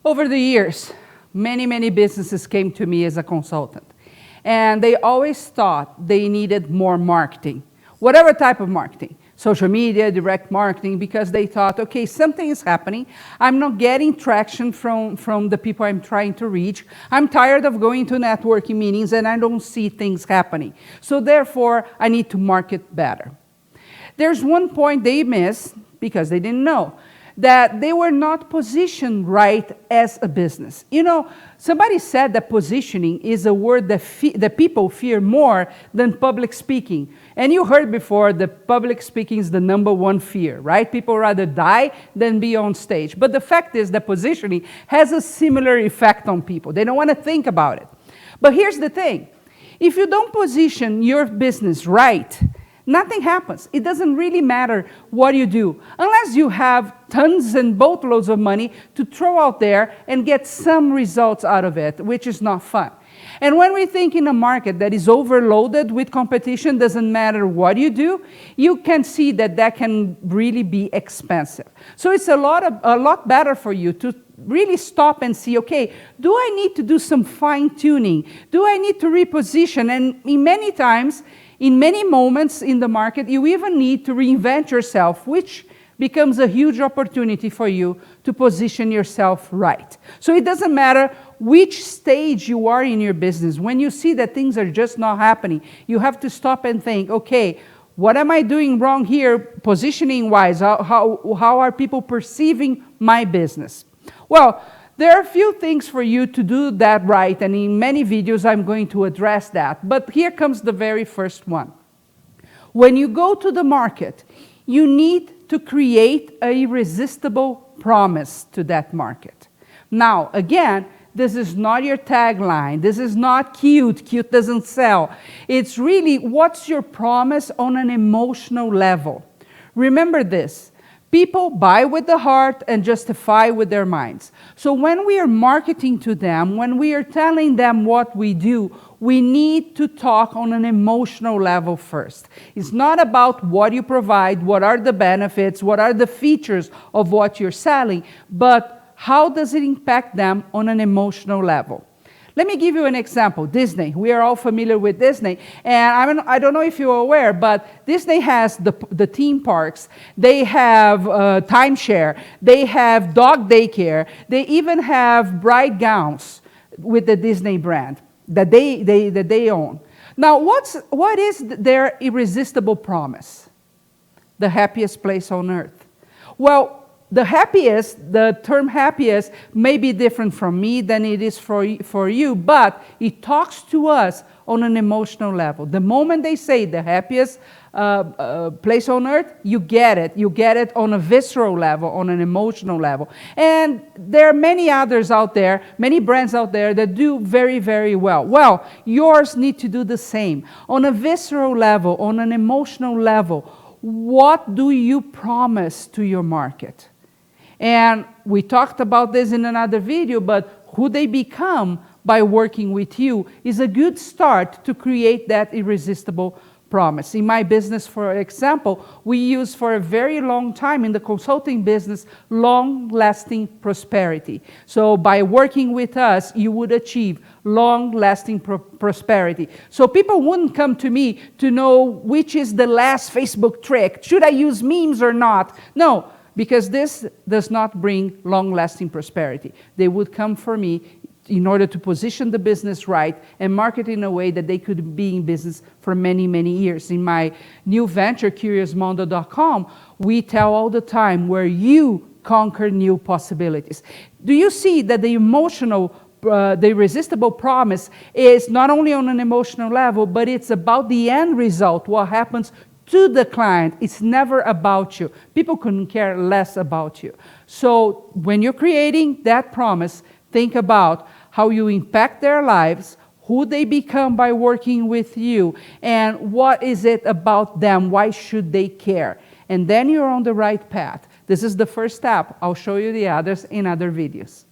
Over the years, many businesses came to me as a consultant. And they always thought they needed more marketing, whatever type of marketing, social media, direct marketing, because they thought, okay, something is happening. I'm not getting traction from the people I'm trying to reach. I'm tired of going to networking meetings and I don't see things happening. So therefore, I need to market better. There's one point they missed because they didn't know, that they were not positioned right as a business. You know, somebody said that positioning is a word that people fear more than public speaking. And you heard before that public speaking is the #1 fear, right? People rather die than be on stage. But the fact is that positioning has a similar effect on people. They don't want to think about it. But here's the thing. If you don't position your business right, nothing happens. It doesn't really matter what you do, unless you have tons and boatloads of money to throw out there and get some results out of it, which is not fun. And when we think in a market that is overloaded with competition, doesn't matter what you do, you can see that that can really be expensive. So it's a lot better for you to really stop and see, okay, do I need to do some fine-tuning? Do I need to reposition? And in many moments in the market, you even need to reinvent yourself, which becomes a huge opportunity for you to position yourself right. So it doesn't matter which stage you are in your business. When you see that things are just not happening, you have to stop and think, okay, what am I doing wrong here positioning-wise? How are people perceiving my business? Well, there are a few things for you to do that right, and in many videos I'm going to address that. But here comes the very first one. When you go to the market, you need to create an irresistible promise to that market. Now, again, this is not your tagline. This is not cute. Cute doesn't sell. It's really, what's your promise on an emotional level? Remember this. People buy with the heart and justify with their minds. So when we are marketing to them, when we are telling them what we do, we need to talk on an emotional level first. It's not about what you provide, what are the benefits, what are the features of what you're selling, but how does it impact them on an emotional level? Let me give you an example. Disney. We are all familiar with Disney. And I don't know if you're aware, but Disney has the theme parks. They have timeshare. They have dog daycare. They even have bride gowns with the Disney brand that they own. Now, what is their irresistible promise? The happiest place on earth. Well, the term happiest may be different from me than it is for you, but it talks to us on an emotional level. The moment they say the happiest place on earth, you get it. You get it on a visceral level, on an emotional level. And there are many others out there, many brands out there that do very, very well. Well, yours need to do the same. On a visceral level, on an emotional level, what do you promise to your market? And we talked about this in another video, but who they become by working with you is a good start to create that irresistible promise. In my business, for example, we use for a very long time in the consulting business, long-lasting prosperity. So by working with us, you would achieve long-lasting prosperity. So people wouldn't come to me to know which is the last Facebook trick. Should I use memes or not? No, because this does not bring long-lasting prosperity. They would come for me in order to position the business right and market in a way that they could be in business for many, many years. In my new venture, CuriousMondo.com, we tell all the time where you conquer new possibilities. Do you see that the irresistible promise is not only on an emotional level, but it's about the end result, what happens to the client. It's never about you. People couldn't care less about you. So when you're creating that promise, think about how you impact their lives, who they become by working with you, and what is it about them? Why should they care? And then you're on the right path. This is the first step. I'll show you the others in other videos.